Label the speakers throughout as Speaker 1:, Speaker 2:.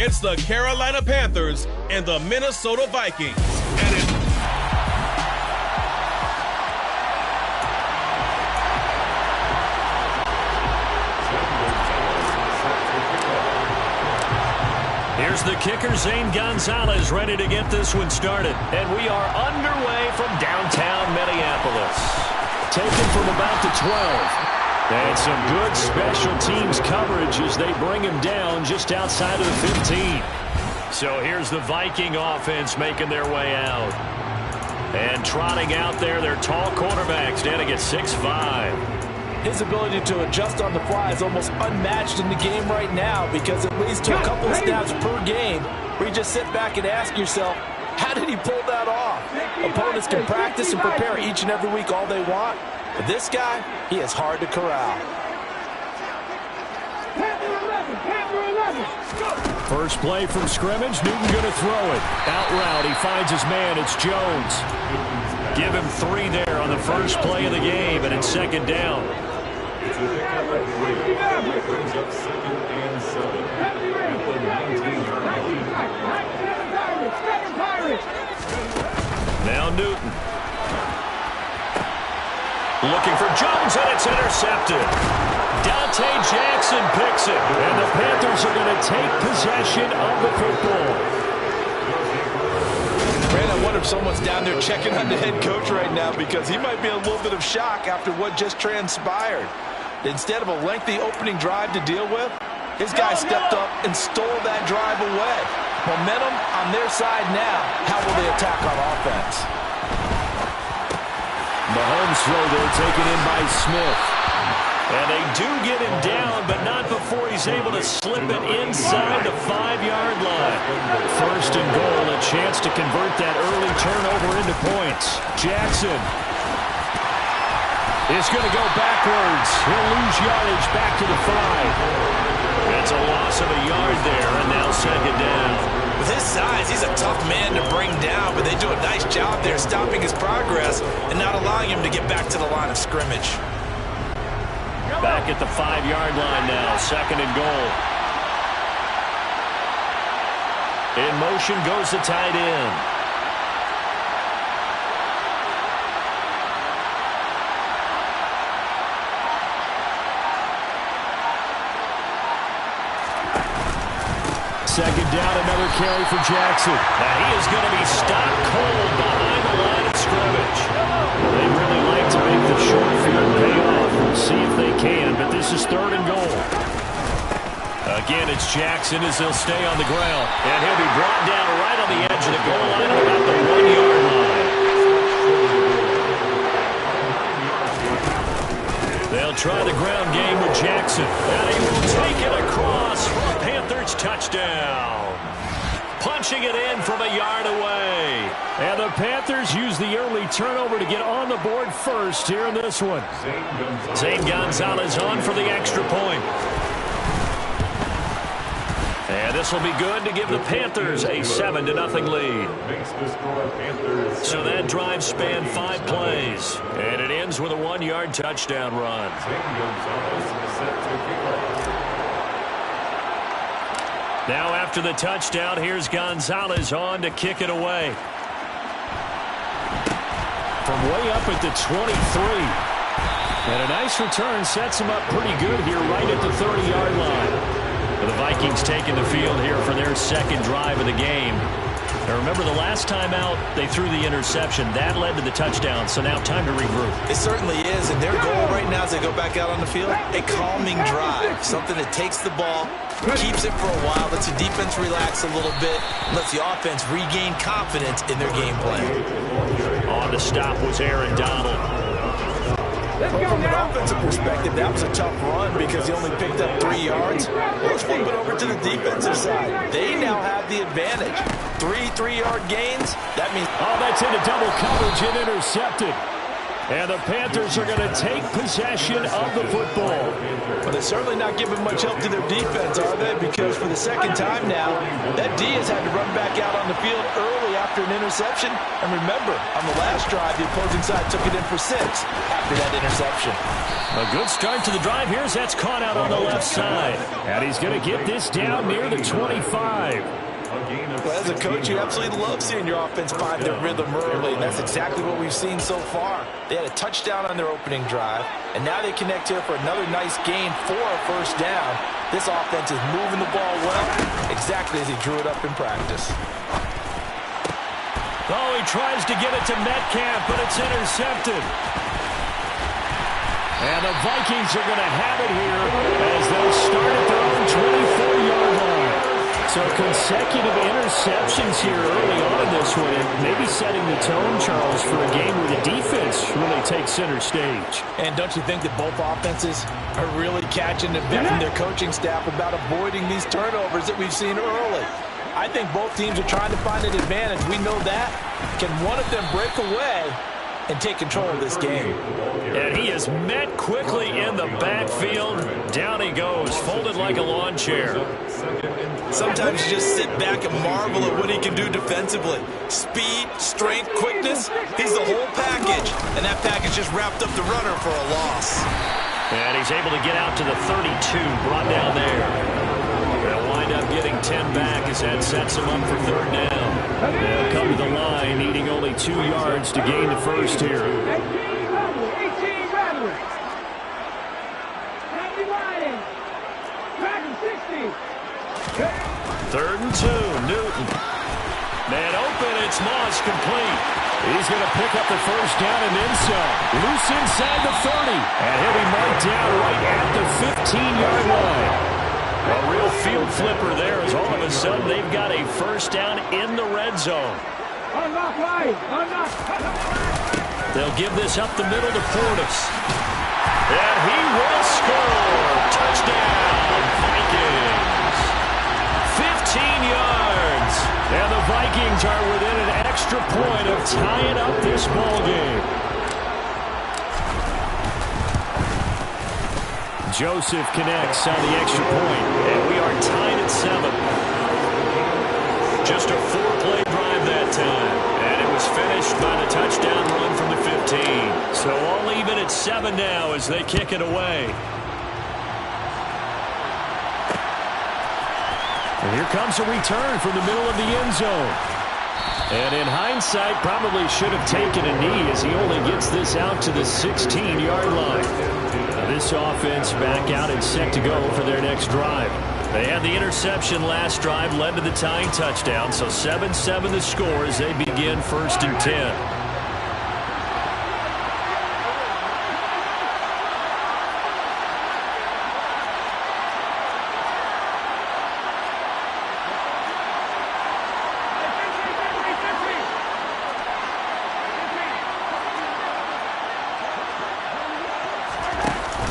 Speaker 1: It's the Carolina Panthers and the Minnesota Vikings. And
Speaker 2: here's the kicker, Zane Gonzalez, ready to get this one started. And we are underway from downtown Minneapolis. Taken from about the 12. And some good special teams coverage as they bring him down just outside of the 15. So here's the Viking offense making their way out. And trotting out there, their tall quarterback standing at 6'5".
Speaker 3: His ability to adjust on the fly is almost unmatched in the game right now, because it leads to a couple of snaps per game where you just sit back and ask yourself, how did he pull that off? Opponents can practice and prepare each and every week all they want, but this guy, he is hard to corral.
Speaker 2: First play from scrimmage, Newton going to throw it. Out route, he finds his man, it's Jones. Give him 3 there on the first play of the game, and it's second down. Now Newton. Looking for Jones, and it's intercepted. Dante Jackson picks it, and the Panthers are going to take possession of the football.
Speaker 3: I wonder if someone's down there checking on the head coach right now, because he might be in a little bit of shock after what just transpired. Instead of a lengthy opening drive to deal with, his guy stepped up and stole that drive away. Momentum on their side now. How will they attack on offense?
Speaker 2: Mahomes throw there taken in by Smith. And they do get him down, but not before he's able to slip it inside the 5-yard line. First and goal, a chance to convert that early turnover into points. Jackson is going to go backwards. He'll lose yardage back to the 5. It's a loss of a yard there, and now second down.
Speaker 3: With his size, he's a tough man to bring down, but they do a nice job there stopping his progress and not allowing him to get back to the line of scrimmage.
Speaker 2: Back at the 5-yard line now, second and goal. In motion goes the tight end. Second down, another carry for Jackson. Now he is going to be stopped cold behind the line of scrimmage. They really like to make the short field pay off. We'll see if they can, but this is third and goal. Again, it's Jackson as he'll stay on the ground. And he'll be brought down right on the edge of the goal line at about the 1-yard line. They'll try the ground game with Jackson. And he will take it across for a Panthers touchdown. Punching it in from a yard away. And the Panthers use the early turnover to get on the board first here in this one. Zane Gonzalez on for the extra point. And this will be good to give the Panthers a 7-0 lead. So that drive spanned 5 plays. And it ends with a 1-yard touchdown run. Now after the touchdown, here's Gonzalez on to kick it away. From way up at the 23. And a nice return sets him up pretty good here right at the 30-yard line. The Vikings taking the field here for their second drive of the game. Now remember, the last time out, they threw the interception. That led to the touchdown, so now time to regroup.
Speaker 3: It certainly is, and their goal right now as they go back out on the field, a calming drive. Something that takes the ball, keeps it for a while, lets the defense relax a little bit, lets the offense regain confidence in their game plan.
Speaker 2: On the stop was Aaron Donald.
Speaker 3: From an offensive perspective, that was a tough run because he only picked up 3 yards. Let's flip it over to the defensive side. They now have the advantage. 3 3-yard gains. That means...
Speaker 2: Oh, that's into double coverage and intercepted. And the Panthers are going to take possession of the football.
Speaker 3: Well, they're certainly not giving much help to their defense, are they? Because for the second time now, that D has had to run back out on the field early after an interception. And remember, on the last drive, the opposing side took it in for 6 after that interception.
Speaker 2: A good start to the drive here as that's caught out on the left side. And he's going to get this down near the 25.
Speaker 3: Well, as a coach, you absolutely love seeing your offense find their rhythm early, and that's exactly what we've seen so far. They had a touchdown on their opening drive, and now they connect here for another nice gain for a first down. This offense is moving the ball well, exactly as he drew it up in practice.
Speaker 2: Oh, he tries to get it to Metcalf, but it's intercepted. And the Vikings are going to have it here as they'll start at their own 24-yard line. So consecutive interceptions here early on in this one, and maybe setting the tone, Charles, for a game where the defense really takes center stage.
Speaker 3: And don't you think that both offenses are really catching the bet from their coaching staff about avoiding these turnovers that we've seen early? I think both teams are trying to find an advantage. We know that. Can one of them break away and take control of this game?
Speaker 2: And he is met quickly in the backfield. Down he goes, folded like a lawn chair.
Speaker 3: Sometimes you just sit back and marvel at what he can do defensively. Speed, strength, quickness, he's the whole package. And that package just wrapped up the runner for a loss.
Speaker 2: And he's able to get out to the 32, brought down there. They'll wind up getting 10 back as that sets him up for third down. They'll come to the line, needing only 2 yards to gain the first here.
Speaker 4: 18 rattlers.
Speaker 2: 3rd and 2, Newton. Man open, it's Moss, complete. He's going to pick up the first down and then some. Loose inside the 30. And he'll be marked down right at the 15-yard line. A real field flipper there as all of a sudden they've got a first down in the red zone. They'll give this up the middle to Portis. And he will score. Touchdown, Vikings. 15 yards. And the Vikings are within an extra point of tying up this ball game. Joseph connects on the extra point, and we are tied at 7. Just a 4-play drive that time, and it was finished by the touchdown run from the 15. So all even at 7 now as they kick it away. And here comes a return from the middle of the end zone. And in hindsight, probably should have taken a knee as he only gets this out to the 16-yard line. Now this offense back out and set to go for their next drive. They had the interception last drive, led to the tying touchdown, so 7-7 the score as they begin 1st and 10.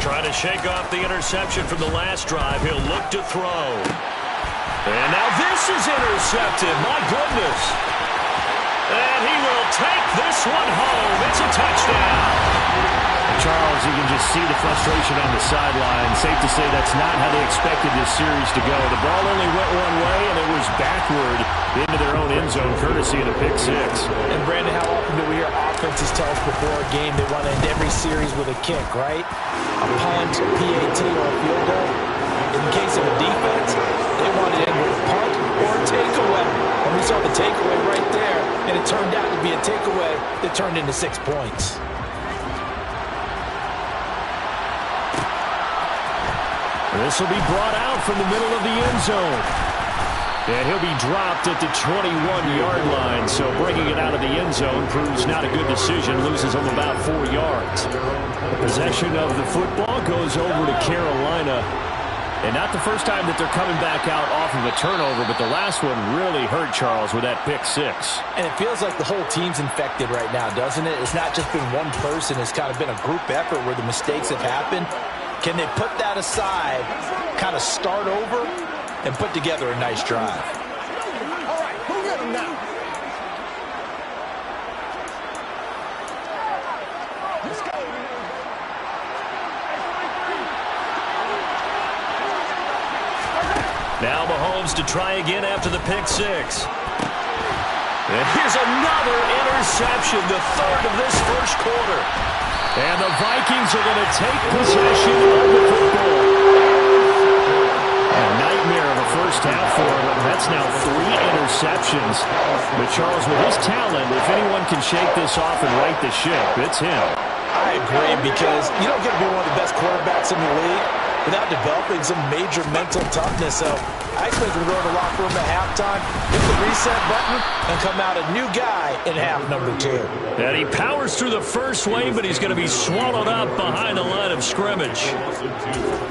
Speaker 2: Trying to shake off the interception from the last drive. He'll look to throw. And now this is intercepted. My goodness. And he will take this one home. It's a touchdown. Charles, you can just see the frustration on the sideline. Safe to say that's not how they expected this series to go. The ball only went one way, and it was backward into their own end zone, courtesy of the pick 6.
Speaker 3: And, Brandon, how often do we hear offenses tell us before a game they want to end every series with a kick, right? A punt, a PAT, or a field goal. In the case of a defense, they want to end with a punt or a takeaway. And we saw the takeaway right there, and it turned out to be a takeaway that turned into 6 points.
Speaker 2: This will be brought out from the middle of the end zone. And he'll be dropped at the 21-yard line. So bringing it out of the end zone proves not a good decision. Loses him about 4 yards. Possession of the football goes over to Carolina. And not the first time that they're coming back out off of a turnover, but the last one really hurt Charles with that pick 6.
Speaker 3: And it feels like the whole team's infected right now, doesn't it? It's not just been one person. It's kind of been a group effort where the mistakes have happened. Can they put that aside, kind of start over, and put together a nice drive?
Speaker 4: All right, who get him now?
Speaker 2: Now Mahomes to try again after the pick six. And here's another interception, the third of this first quarter. And the Vikings are going to take possession of the football. A nightmare of a first half for him. That's now 3 interceptions. But Charles, with his talent, if anyone can shake this off and right the ship, it's him.
Speaker 3: I agree, because you don't get to be one of the best quarterbacks in the league without developing some major mental toughness. So I expect him to go in the locker room at halftime, hit the reset button, and come out a new guy in half number 2.
Speaker 2: And he powers through the first wave, but he's going to be swallowed up behind the line of scrimmage.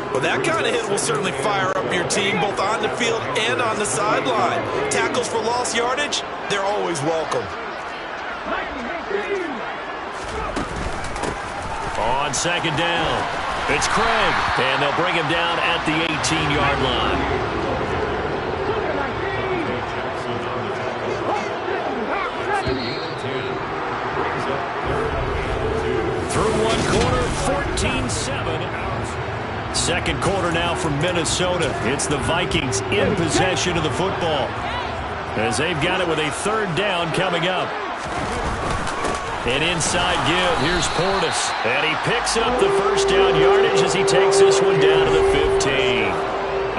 Speaker 3: Well, that kind of hit will certainly fire up your team, both on the field and on the sideline. Tackles for lost yardage, they're always welcome.
Speaker 2: On second down, it's Craig, and they'll bring him down at the 18-yard line. Through one quarter, 14-7. Second quarter now from Minnesota. It's the Vikings in possession of the football, as they've got it with a third down coming up. An inside give. Here's Portis. And he picks up the first down yardage as he takes this one down to the 15.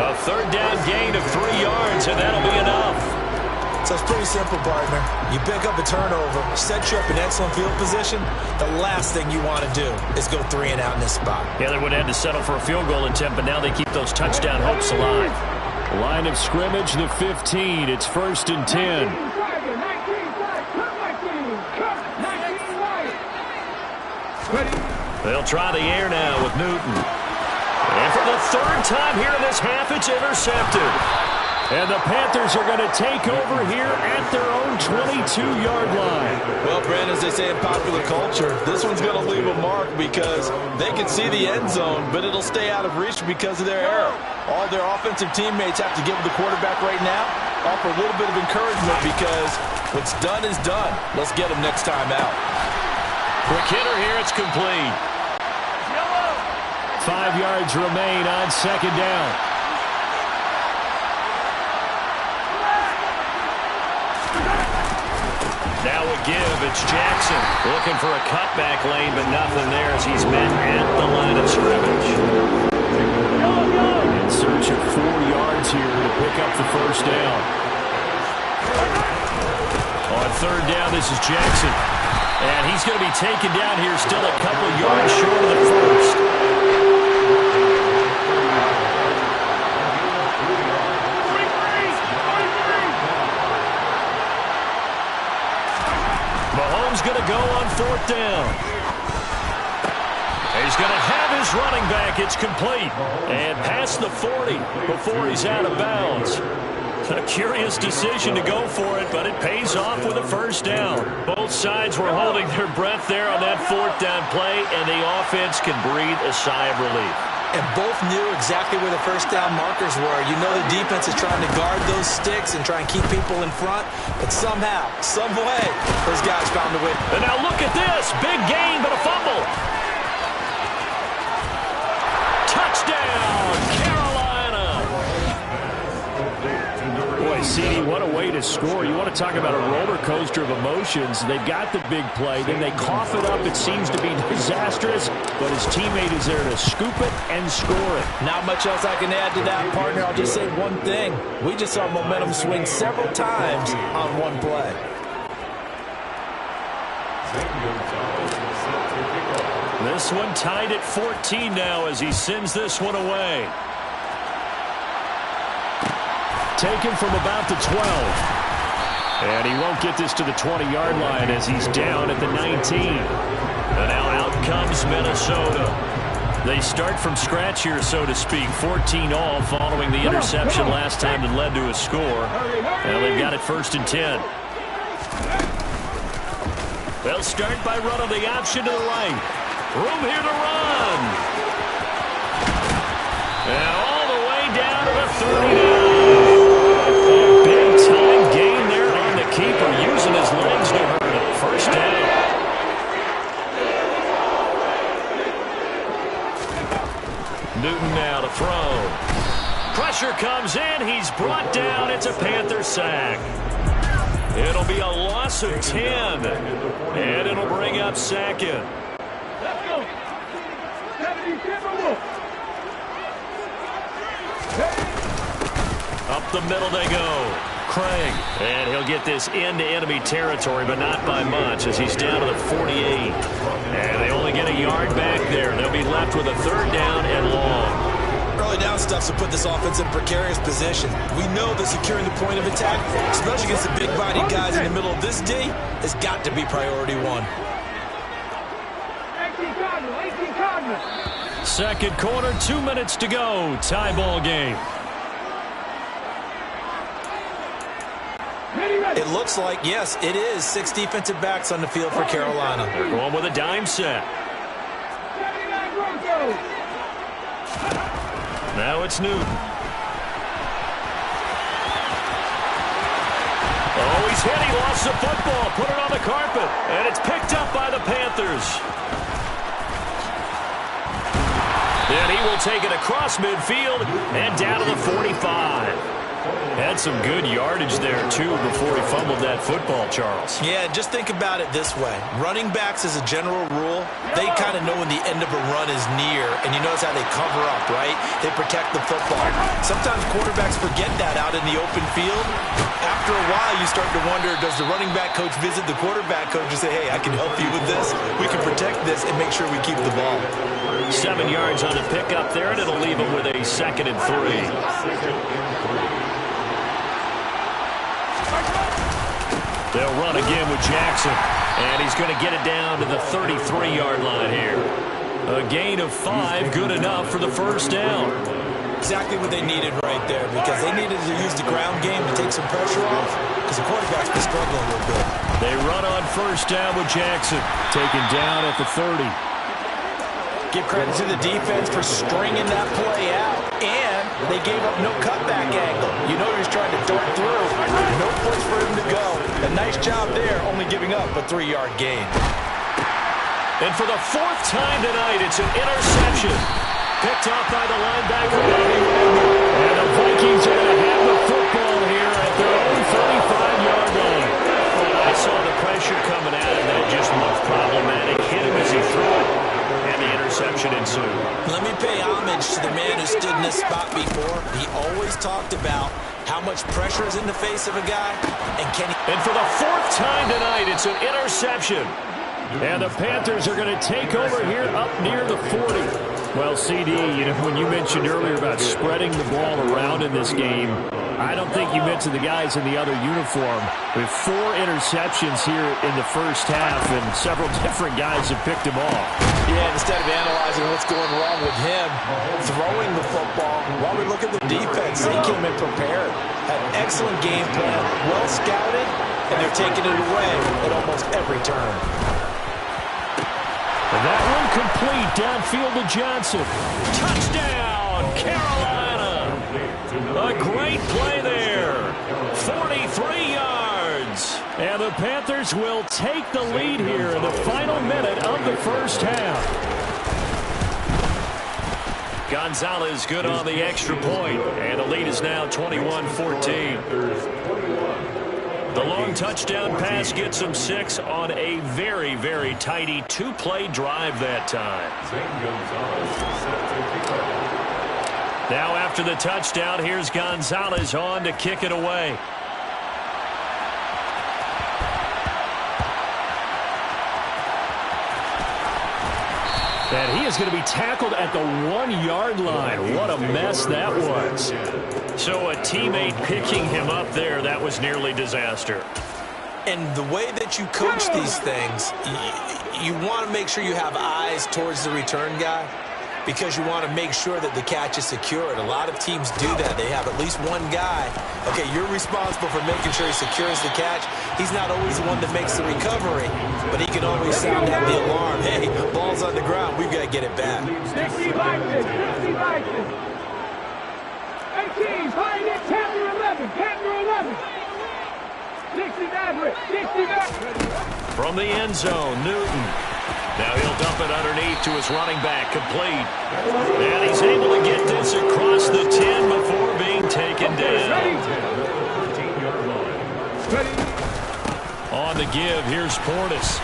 Speaker 2: A third down gain of 3 yards, and that'll be enough.
Speaker 3: So it's pretty simple, partner. You pick up a turnover, set you up in excellent field position. The last thing you want to do is go 3 and out in this spot.
Speaker 2: Yeah, they would have had to settle for a field goal attempt, but now they keep those touchdown hopes alive. Line of scrimmage, the 15. It's 1st and 10. They'll try the air now with Newton. And for the third time here in this half, it's intercepted. And the Panthers are going to take over here at their own 22-yard line.
Speaker 3: Well, Brandon, as they say in popular culture, this one's going to leave a mark because they can see the end zone, but it'll stay out of reach because of their error. All their offensive teammates have to give the quarterback right now, offer a little bit of encouragement, because what's done is done. Let's get them next time out.
Speaker 2: Quick hitter here, it's complete. 5 yards remain on second down. Now a give, it's Jackson. Looking for a cutback lane, but nothing there as he's met at the line of scrimmage. In search of 4 yards here to pick up the first down. On third down, this is Jackson. And he's going to be taken down here, still a couple yards short of the first. Mahomes going to go on 4th down. He's going to have his running back. It's complete. And past the 40 before he's out of bounds. A curious decision to go for it, but it pays off with a first down. Both sides were holding their breath there on that 4th down play, and the offense can breathe a sigh of relief.
Speaker 3: And both knew exactly where the first down markers were. You know the defense is trying to guard those sticks and try and keep people in front, but somehow, some way, those guys found a way.
Speaker 2: And now look at this. Big gain, but a fumble. Touchdown, Carolina. Boy, CD, what a way to score. You want to talk about a roller coaster of emotions. They've got the big play, then they cough it up. It seems to be disastrous, but his teammate is there to scoop it and score it.
Speaker 3: Not much else I can add to that, partner. I'll just say one thing. We just saw momentum swing several times on one play.
Speaker 2: This one tied at 14 now as he sends this one away. Taken from about the 12. And he won't get this to the 20-yard line as he's down at the 19. And now out comes Minnesota. They start from scratch here, so to speak. 14-all following the interception last time that led to a score. Now they've got it 1st and 10. They'll start by running the option to the right. Room here to run. And all the way down to the 39. Big-time gain there on the keeper, using his legs to hurt it. First down. Newton now to throw. Pressure comes in. He's Panther sack. It'll be a loss of 10. And it'll bring up second.
Speaker 4: Let's go. 77.
Speaker 2: Up the middle they go. Craig. And he'll get this into enemy territory, but not by much as he's down to the 48. And they only get a yard back there. They'll be left with a 3rd down and long.
Speaker 3: Early down stuff to put this offense in a precarious position. We know that securing the point of attack, especially against the big-bodied guys in the middle of this D, has got to be priority 1.
Speaker 4: 18 Cardinals.
Speaker 2: Second quarter, 2 minutes to go. Tie ball game.
Speaker 3: It looks like, yes, it is 6 defensive backs on the field for Carolina.
Speaker 2: They're going with a dime set.
Speaker 4: 79 Broncos.
Speaker 2: Now it's Newton. Oh, he's hit. He lost the football. Put it on the carpet. And it's picked up by the Panthers. Then he will take it across midfield and down to the 45. Had some good yardage there, too, before he fumbled that football, Charles.
Speaker 3: Yeah, just think about it this way. Running backs, as a general rule, they kind of know when the end of a run is near, and you notice how they cover up, right? They protect the football. Sometimes quarterbacks forget that out in the open field. After a while, you start to wonder, does the running back coach visit the quarterback coach and say, hey, I can help you with this. We can protect this and make sure we keep the ball.
Speaker 2: 7 yards on the pickup there, and it'll leave him with a 2nd and 3. They'll run again with Jackson, and he's going to get it down to the 33-yard line here. A gain of 5, good enough for the 1st down.
Speaker 3: Exactly what they needed right there, because they needed to use the ground game to take some pressure off, because the quarterback's been struggling a little bit.
Speaker 2: They run on 1st down with Jackson, taken down at the 30.
Speaker 3: Give credit to the defense for stringing that play out, and they gave up no cutback angle. You know he was trying to dart through. No place for him to go. A nice job there, only giving up a 3-yard gain.
Speaker 2: And for the 4th time tonight, it's an interception. Picked off by the linebacker. And the Vikings are going to have the football here at their own 35-yard line. I saw the pressure coming at him, and it just looked problematic. Hit him as he threw it. And the interception ensued.
Speaker 3: Let me pay homage to the man who stood in this spot before. He always talked about how much pressure is in the face of a guy, and can he...
Speaker 2: And for the 4th time tonight, it's an interception. And the Panthers are going to take over here up near the 40. Well, CD, you know, when you mentioned earlier about spreading the ball around in this game, I don't think you mentioned the guys in the other uniform. With 4 interceptions here in the first half, and several different guys have picked him off.
Speaker 3: Yeah, instead of analyzing what's going wrong with him, throwing the football, while we look at the defense, they came in prepared. Had an excellent game plan, well scouted, and they're taking it away at almost every turn.
Speaker 2: And that one complete downfield to Johnson. Touchdown, Carolina. A great play there. 43 yards. And the Panthers will take the lead here in the final minute of the first half. Gonzalez good on the extra point, and the lead is now 21-14. The long touchdown pass gets them 6 on a very, very tidy 2-play drive that time. Now after the touchdown, here's Gonzalez on to kick it away. And he is going to be tackled at the 1-yard line. What a mess that was. So a teammate picking him up there, that was nearly disaster.
Speaker 3: And the way that you coach these things, you want to make sure you have eyes towards the return guy, because you want to make sure that the catch is secured. A lot of teams do that. They have at least one guy. Okay, you're responsible for making sure he secures the catch. He's not always the one that makes the recovery, but he can always sound out the alarm. Hey, ball's on the ground. We've got to get it back.
Speaker 4: 60 Vikings. 60 Vikings. 18, Pioneer, Panther 11. Panther 11. 60 Maverick. 60 Maverick.
Speaker 2: From the end zone, Newton. Now he'll dump it underneath to his running back, complete. And he's able to get this across the 10 before being taken down. On the give, here's Portis.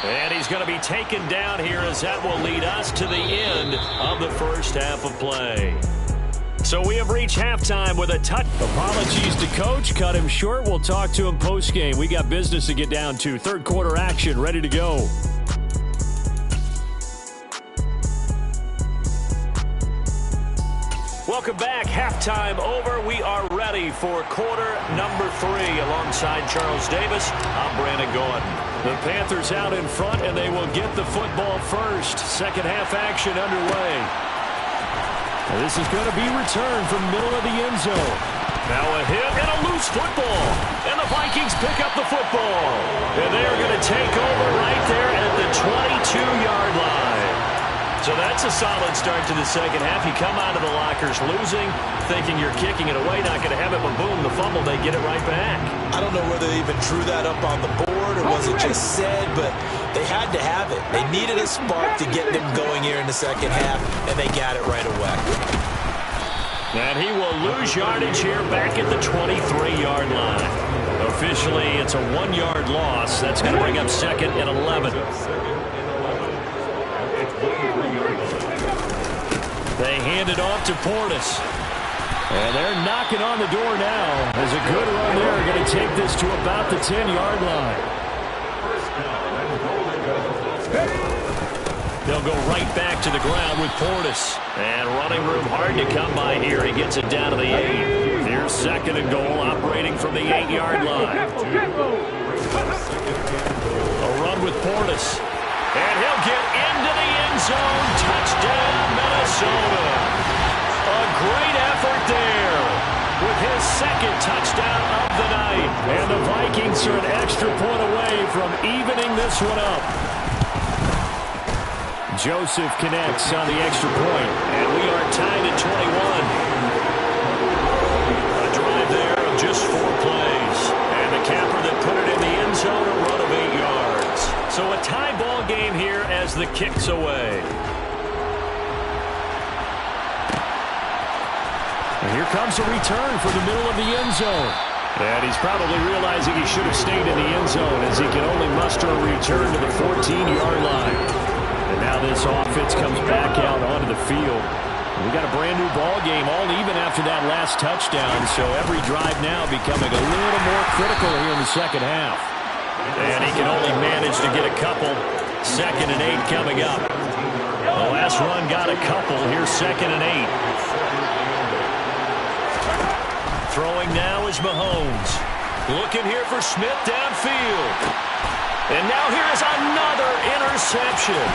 Speaker 2: And he's going to be taken down here as that will lead us to the end of the first half of play. So we have reached halftime with a touch. Apologies to Coach. Cut him short. We'll talk to him post-game. We got business to get down to. Third quarter action ready to go. Welcome back. Halftime over. We are ready for quarter number 3. Alongside Charles Davis, I'm Brandon Gordon. The Panthers out in front, and they will get the football first. Second half action underway. This is going to be returned from middle of the end zone. Now a hit and a loose football. And the Vikings pick up the football. And they are going to take over right there at the 22-yard line. So that's a solid start to the second half. You come out of the lockers losing, thinking you're kicking it away, not going to have it, but boom, the fumble, they get it right back.
Speaker 3: I don't know whether they even drew that up on the board or was it just said, but they had to have it. They needed a spark to get them going here in the second half, and they got it right away.
Speaker 2: And he will lose yardage here back at the 23-yard line. Officially, it's a 1-yard loss. That's going to bring up second and 11. They hand it off to Portis. And they're knocking on the door now. As a good run there, going to take this to about the 10-yard line. They'll go right back to the ground with Portis. And running room hard to come by here. He gets it down to the 8. Here's second and goal, operating from the 8-yard line. A run with Portis. And he'll get into the end zone. Touchdown, Minnesota. A great effort there with his second touchdown of the night. And the Vikings are an extra point away from evening this one up. Joseph connects on the extra point. And we are tied at 21. A drive there of just 4 plays. And the capper that put it in the end zone, a run of 8 yards. So a tie ball game here as the kick's away. And here comes a return from the middle of the end zone. And he's probably realizing he should have stayed in the end zone as he can only muster a return to the 14-yard line. And now this offense comes back out onto the field. We got a brand new ball game, all even after that last touchdown. So every drive now becoming a little more critical here in the second half. And he can only manage to get a couple. Second and 8 coming up. The last run got a couple. Here's second and 8. Throwing now is Mahomes. Looking here for Smith downfield. And now here is another interception.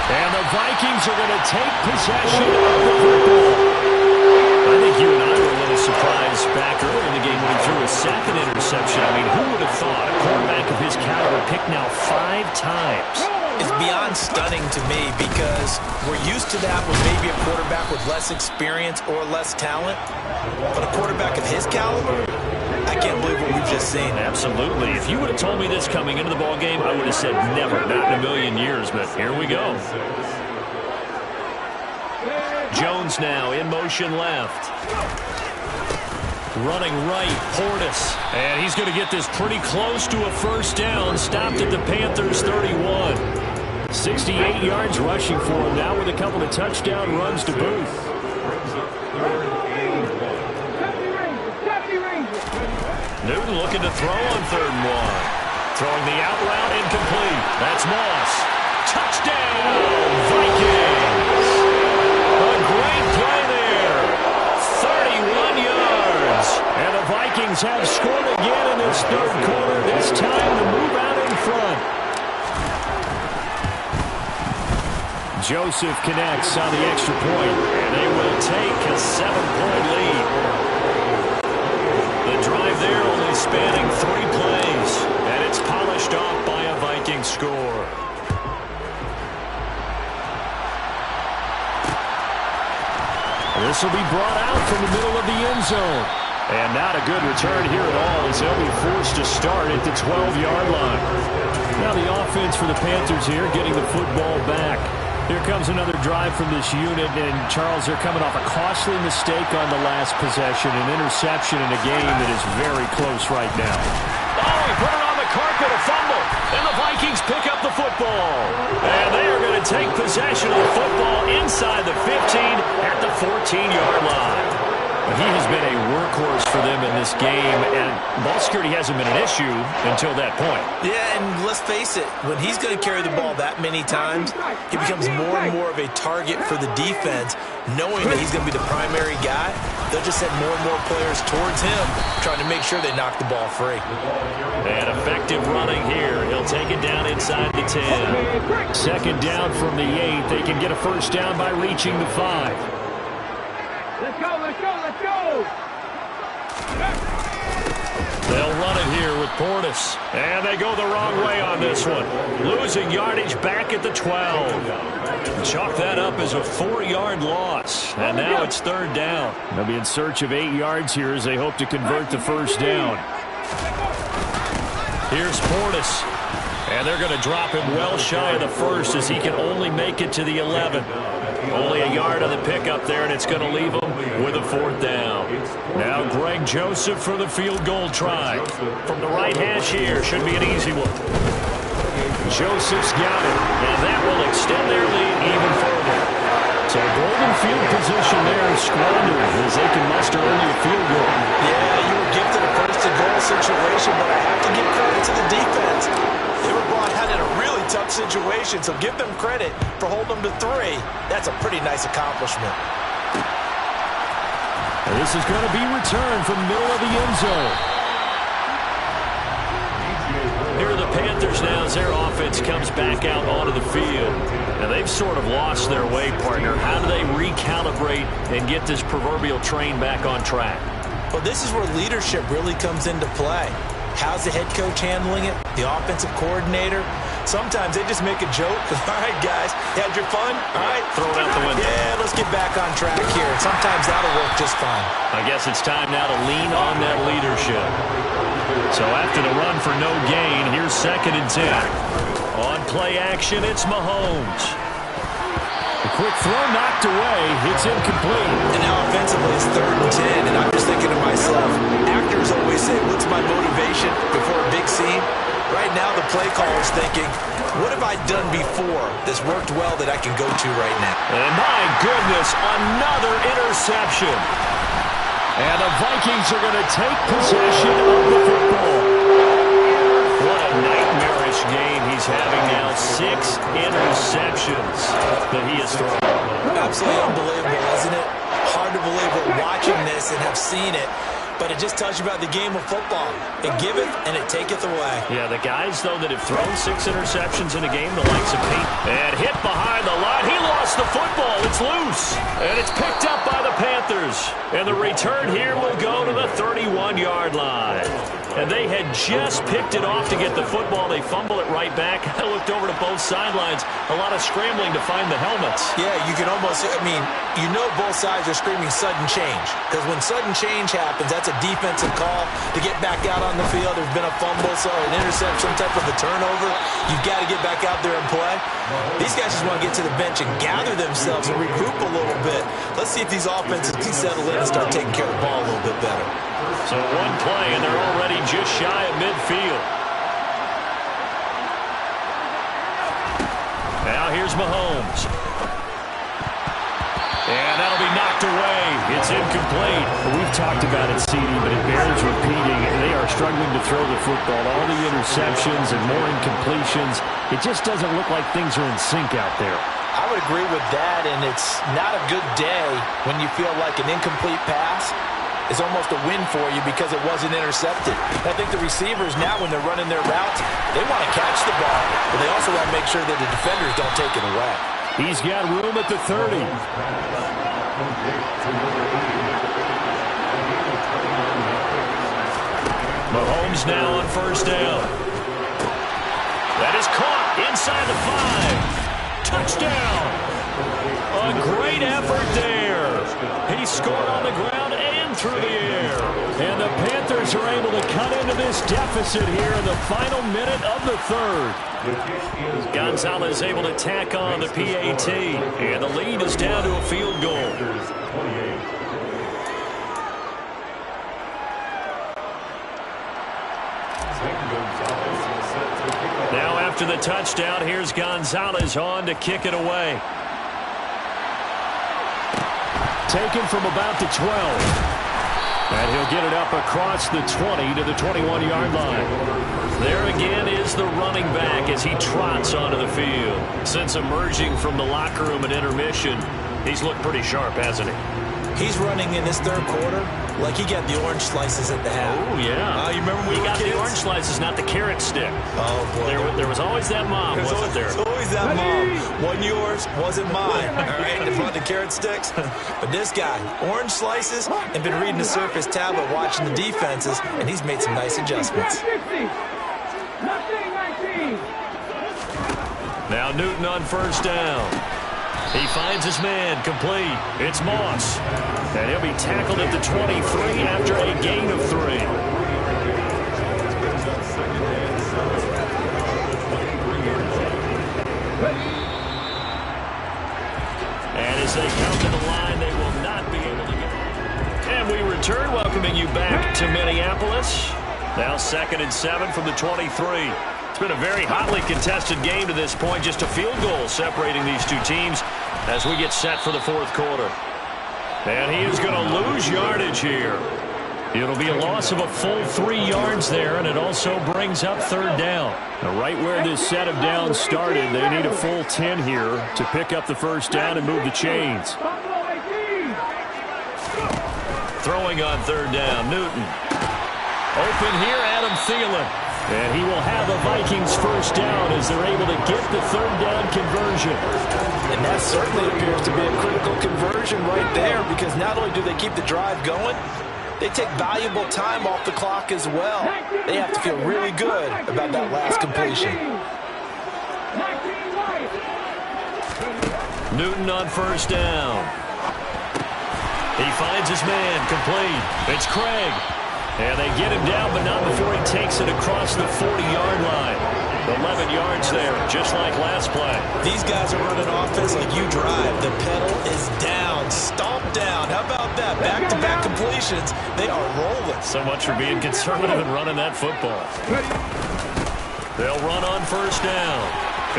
Speaker 2: And the Vikings are going to take possession of the football. I think you and I were a little surprised back early in the game when he threw his second interception. I mean, who would have thought a quarterback of his caliber picked now 5 times?
Speaker 3: It's beyond stunning to me because we're used to that with maybe a quarterback with less experience or less talent. But a quarterback of his caliber, I can't believe what we've just seen.
Speaker 2: Absolutely. If you would have told me this coming into the ballgame, I would have said never, not in a million years. But here we go. Jones now in motion left. Running right, Portis. And he's going to get this pretty close to a first down. Stopped at the Panthers' 31. 68 yards rushing for him now with a couple of touchdown runs to boot. Newton looking to throw on 3rd and 1. Throwing the out route incomplete. That's Moss. Touchdown, Vikings. A great play there. 31 yards. And the Vikings have scored again in this 3rd quarter. This time to move out in front. Joseph connects on the extra point. And they will take a 7-point lead. The drive there only spanning 3 plays. And it's polished off by a Viking score. This will be brought out from the middle of the end zone. And not a good return here at all as they'll be forced to start at the 12-yard line. Now the offense for the Panthers here getting the football back. Here comes another drive from this unit, and Charles, they're coming off a costly mistake on the last possession, an interception in a game that is very close right now. Oh, he put it on the carpet, a fumble, and the Vikings pick up the football. And they are going to take possession of the football inside the 15 at the 14-yard line. He has been a workhorse for them in this game, and ball security hasn't been an issue until that point.
Speaker 3: Yeah, and let's face it, when he's going to carry the ball that many times, he becomes more and more of a target for the defense, knowing that he's going to be the primary guy. They'll just send more and more players towards him, trying to make sure they knock the ball free.
Speaker 2: And effective running here. He'll take it down inside the 10. Second down from the 8. They can get a first down by reaching the 5.
Speaker 4: Let's go, let's go, let's go!
Speaker 2: They'll run it here with Portis. And they go the wrong way on this one. Losing yardage back at the 12. Chalk that up as a 4-yard loss. And now it's third down. They'll be in search of 8 yards here as they hope to convert the first down. Here's Portis. And they're going to drop him well shy of the first as he can only make it to the 11. Only a yard on the pickup there, and it's going to leave him with a fourth down. Now Greg Joseph for the field goal try. From the right hash here, should be an easy one. Joseph's got it, and that will extend their lead even further. So golden field position there squandered as they can muster only a field goal.
Speaker 3: Yeah, you were gifted a first-and-goal situation, but I have to give credit to the defense. They were brought out in a really tough situation, so give them credit for holding them to 3. That's a pretty nice accomplishment.
Speaker 2: And this is going to be returned from the middle of the end zone. Here are the Panthers now as their offense comes back out onto the field. Now they've sort of lost their way, partner. How do they recalibrate and get this proverbial train back on track?
Speaker 3: Well, this is where leadership really comes into play. How's the head coach handling it? The offensive coordinator? Sometimes they just make a joke. All right, guys, you had your fun? All right.
Speaker 2: Throw it out the window.
Speaker 3: Yeah, let's get back on track here. Sometimes that'll work just fine.
Speaker 2: I guess it's time now to lean on that leadership. So after the run for no gain, here's 2nd and 10. On play action, it's Mahomes. The quick throw knocked away. It's incomplete.
Speaker 3: And now offensively it's 3rd and 10, and I'm just thinking to myself, actors always say, what's my motivation before a big scene? Right now the play caller's thinking, what have I done before that's worked well that I can go to right now?
Speaker 2: And my goodness, another interception. And the Vikings are going to take possession of the football. What a nightmarish game he's having now. 6 interceptions that he has thrown.
Speaker 3: Absolutely unbelievable, isn't it? Hard to believe we're watching this and have seen it. But it just tells you about the game of football. It giveth and it taketh away.
Speaker 2: Yeah, the guys, though, that have thrown 6 interceptions in a game, the likes of Pete. And hit behind the line. He lost the football. It's loose. And it's picked up by the Panthers. And the return here will go to the 31-yard line. And they had just picked it off to get the football. They fumble it right back. I looked over to both sidelines. A lot of scrambling to find the helmets.
Speaker 3: Yeah, you can almost, I mean, you know both sides are screaming sudden change. Because when sudden change happens, that's a defensive call to get back out on the field. There's been a fumble, so an interception, some type of a turnover. You've got to get back out there and play. These guys just want to get to the bench and gather themselves and regroup a little bit. Let's see if these offenses can settle in and start taking care of the ball a little bit better.
Speaker 2: So one play, and they're already just shy of midfield. Now here's Mahomes. And that'll be knocked away. It's incomplete. We've talked about it, CD, but it bears repeating. They are struggling to throw the football. All the interceptions and more incompletions. It just doesn't look like things are in sync out there.
Speaker 3: I would agree with that, and it's not a good day when you feel like an incomplete pass is almost a win for you because it wasn't intercepted. I think the receivers now, when they're running their routes, they want to catch the ball, but they also want to make sure that the defenders don't take it away.
Speaker 2: He's got room at the 30. Mahomes now on first down. That is caught inside the 5. Touchdown. A great effort there. He scored on the ground and through the air. And the Panthers Vikings are able to cut into this deficit here in the final minute of the third. Gonzalez able to tack on the PAT, and the lead is down to a field goal. Now after the touchdown, here's Gonzalez on to kick it away. Taken from about the 12. And he'll get it up across the 20 to the 21-yard line. There again is the running back as he trots onto the field. Since emerging from the locker room at intermission, he's looked pretty sharp, hasn't he?
Speaker 3: He's running in this third quarter like he got the orange slices at the half.
Speaker 2: Oh, yeah.
Speaker 3: You remember when
Speaker 2: he
Speaker 3: we
Speaker 2: got
Speaker 3: were kids?
Speaker 2: The orange slices, not the carrot stick.
Speaker 3: Oh, boy.
Speaker 2: There was always that mom, wasn't there?
Speaker 3: There's always that mom. Wasn't yours, wasn't mine. All right, in front of the carrot sticks. But this guy, orange slices, and been reading the Surface tablet, watching the defenses, and he's made some nice adjustments.
Speaker 2: Now Newton on first down. He finds his man, complete. It's Moss. And he'll be tackled at the 23 after a gain of 3. And as they come to the line, they will not be able to get it. And we return, welcoming you back to Minneapolis. Now 2nd and 7 from the 23. It's been a very hotly contested game to this point. Just a field goal separating these two teams as we get set for the fourth quarter. And he is going to lose yardage here. It'll be a loss of a full 3 yards there, and it also brings up third down. Now, right where this set of downs started, they need a full 10 here to pick up the first down and move the chains. Throwing on third down, Newton. Open here, Adam Thielen. And he will have a Vikings first down as they're able to get the third down conversion.
Speaker 3: And that certainly appears to be a critical conversion right there, because not only do they keep the drive going, they take valuable time off the clock as well. They have to feel really good about that last completion.
Speaker 2: Newton on first down. He finds his man, complete. It's Craig. And they get him down, but not before he takes it across the 40-yard line. 11 yards there, just like last play.
Speaker 3: These guys are running offense like you drive. The pedal is down, stomped down. How about that? Back-to-back completions. They are rolling.
Speaker 2: So much for being conservative and running that football. They'll run on first down.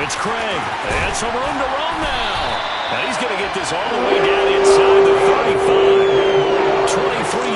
Speaker 2: It's Craig, and some room to roam now. And he's going to get this all the way down inside the 35. 23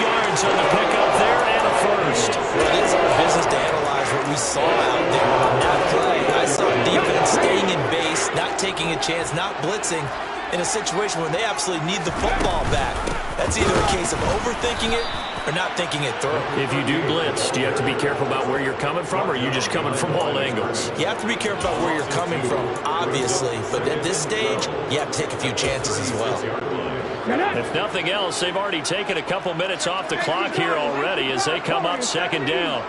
Speaker 2: yards on the pickup there and a first.
Speaker 3: Well, it's our business to analyze what we saw out there on that play. I saw defense staying in base, not taking a chance, not blitzing in a situation where they absolutely need the football back. That's either a case of overthinking it or not thinking it through.
Speaker 2: If you do blitz, do you have to be careful about where you're coming from, or are you just coming from all angles?
Speaker 3: You have to be careful about where you're coming from, obviously. But at this stage, you have to take a few chances as well.
Speaker 2: If nothing else, they've already taken a couple minutes off the clock here already as they come up second down.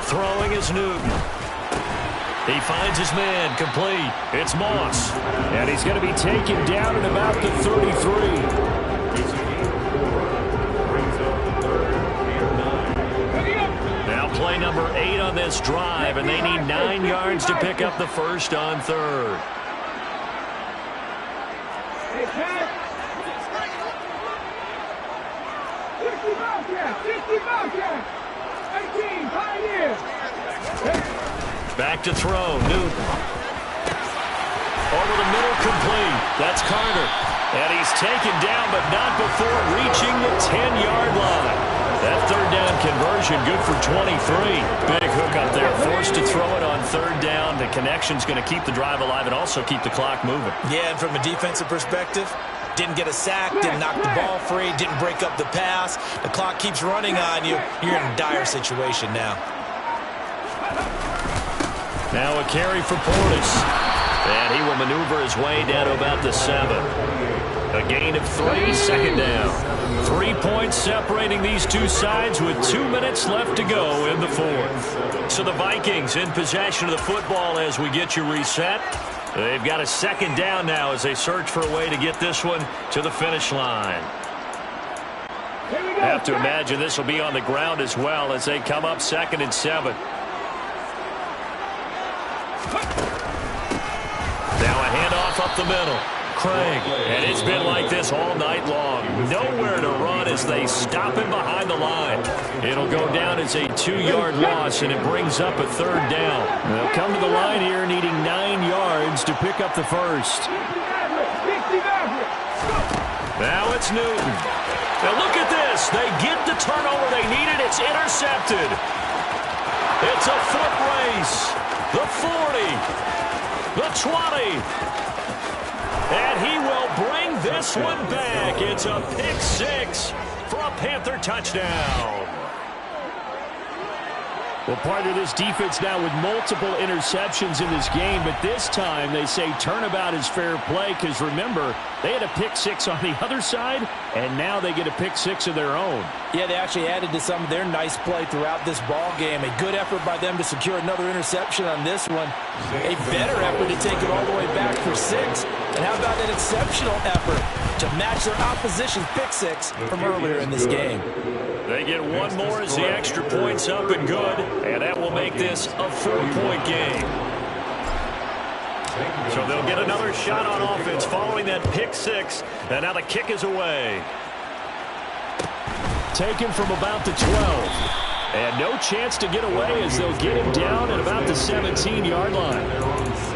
Speaker 2: Throwing is Newton. He finds his man, complete. It's Moss. And he's going to be taken down at about the 33. Now play number 8 on this drive, and they need 9 yards to pick up the first on third. Back to throw, Newton. Over the middle, complete. That's Carter. And he's taken down, but not before reaching the 10-yard line. That third down conversion, good for 23. Big hook up there, forced to throw it on third down. The connection's going to keep the drive alive and also keep the clock moving.
Speaker 3: Yeah, and from a defensive perspective, didn't get a sack, didn't knock the ball free, didn't break up the pass. The clock keeps running on you. You're in a dire situation now.
Speaker 2: Now a carry for Portis. And he will maneuver his way down to about the 7. A gain of 3, second down. 3 points separating these two sides with 2 minutes left to go in the fourth. So the Vikings in possession of the football as we get you reset. They've got a second down now as they search for a way to get this one to the finish line. I have to imagine this will be on the ground as well as they come up 2nd and 7. Now a handoff up the middle. Craig. And it's been like this all night long. Nowhere to run as they stop him behind the line. It'll go down as a 2-yard loss, and it brings up a 3rd down. They'll come to the line here needing 9 yards to pick up the first. Now it's Newton. Now look at this. They get the turnover they needed. It's intercepted. It's a foot race. The 40. The 20. And he will bring this one back. It's a pick 6 for a Panther touchdown. Well, part of this defense now with multiple interceptions in this game, but this time they say turnabout is fair play because, remember, they had a pick 6 on the other side, and now they get a pick 6 of their own. Yeah, they actually added to some of their nice play throughout this ball game. A good effort by them to secure another interception on this one. A better effort to take it all the way back for 6. And how about an exceptional effort to match their opposition's pick 6 from earlier in this game? They get one more as the extra point's up and good, and that will make this a 4-point game. So they'll get another shot on offense following that pick 6, and now the kick is away. Taken from about the 12. And no chance to get away as they'll get him down at about the 17-yard line.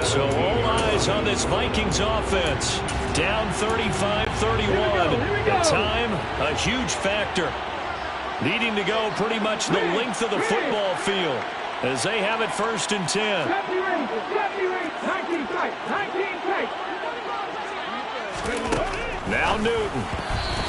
Speaker 2: So all eyes on this Vikings offense. Down 35-31. And time, a huge factor. Needing to go pretty much the length of the football field as they have it 1st and 10. Now Newton.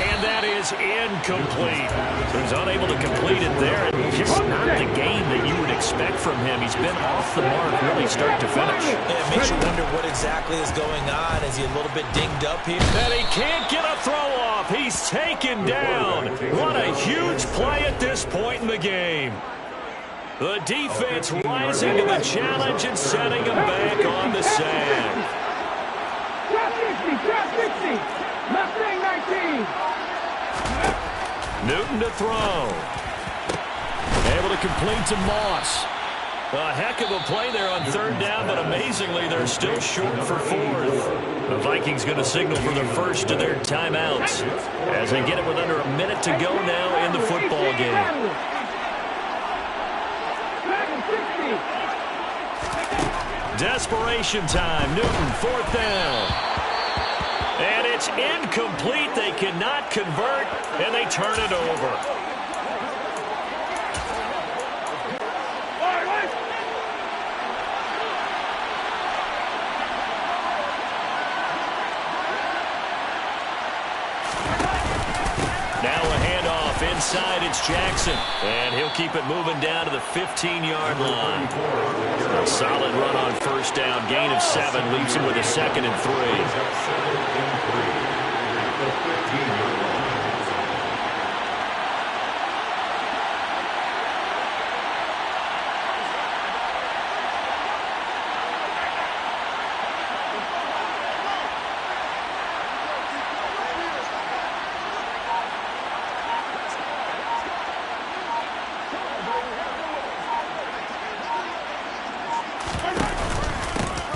Speaker 2: And that is incomplete. So he's unable to complete it there. And just not the game that you would expect from him. He's been off the mark really start to finish.
Speaker 3: Yeah, it makes you wonder what exactly is going on. Is he a little bit dinged up here?
Speaker 2: And he can't get a throw off. He's taken down. What a huge play at this point in the game. The defense rising to the challenge and setting him back on the sand.
Speaker 4: Drop 60. Mustang 19.
Speaker 2: Newton to throw. Able to complete to Moss. A heck of a play there on 3rd down, but amazingly, they're still short for 4th. The Vikings going to signal for their first of their timeouts as they get it with under a minute to go now in the football game. Desperation time. Newton, 4th down. And it's incomplete. They cannot convert, and they turn it over. Now a handoff inside. It's Jackson, and he'll keep it moving down to the 15-yard line. A solid run on 1st down. Gain of 7 leaves him with a 2nd and 3.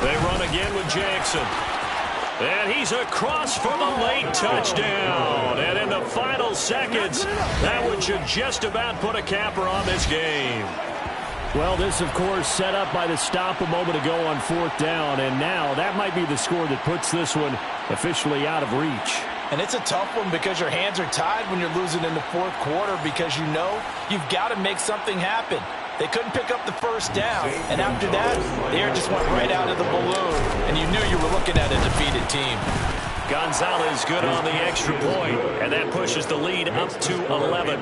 Speaker 2: They run again with Jackson. And he's across for the late touchdown. And in the final seconds, that one should just about put a capper on this game. Well, this, of course, set up by the stop a moment ago on 4th down. And now that might be the score that puts this one officially out of reach.
Speaker 3: And it's a tough one because your hands are tied when you're losing in the 4th quarter because you know you've got to make something happen. They couldn't pick up the 1st down, and after that, the air just went right out of the balloon, and you knew you were looking at a defeated team.
Speaker 2: Gonzalez good on the extra point, and that pushes the lead up to 11.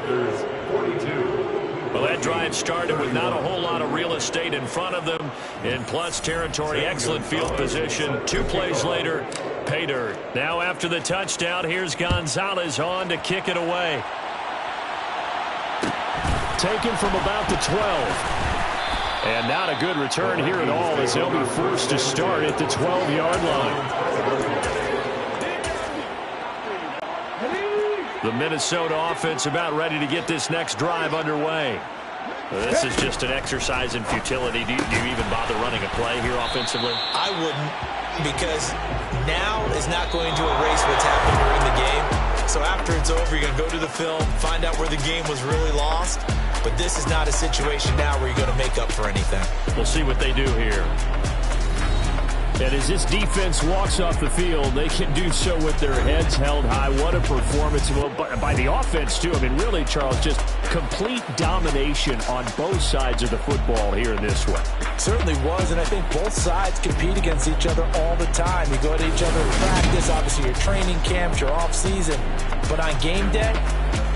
Speaker 2: Well, that drive started with not a whole lot of real estate in front of them. In plus territory, excellent field position. 2 plays later, pay dirt. Now after the touchdown, here's Gonzalez on to kick it away. Taken from about the 12. And not a good return here at all as they'll be forced to start at the 12-yard line. The Minnesota offense about ready to get this next drive underway. This is just an exercise in futility. Do you even bother running a play here offensively?
Speaker 3: I wouldn't, because now is not going to erase what's happened during the game. So after it's over, you're going to go to the film, find out where the game was really lost. But this is not a situation now where you're going to make up for anything.
Speaker 2: We'll see what they do here. And as this defense walks off the field, they can do so with their heads held high. What a performance by the offense, too. I mean, really, Charles, just complete domination on both sides of the football here in this one.
Speaker 3: Certainly was, and I think both sides compete against each other all the time. You go to each other in practice, obviously your training camps, your off-season. But on game day,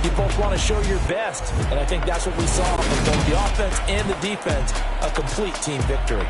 Speaker 3: you both want to show your best. And I think that's what we saw from both the offense and the defense, a complete team victory.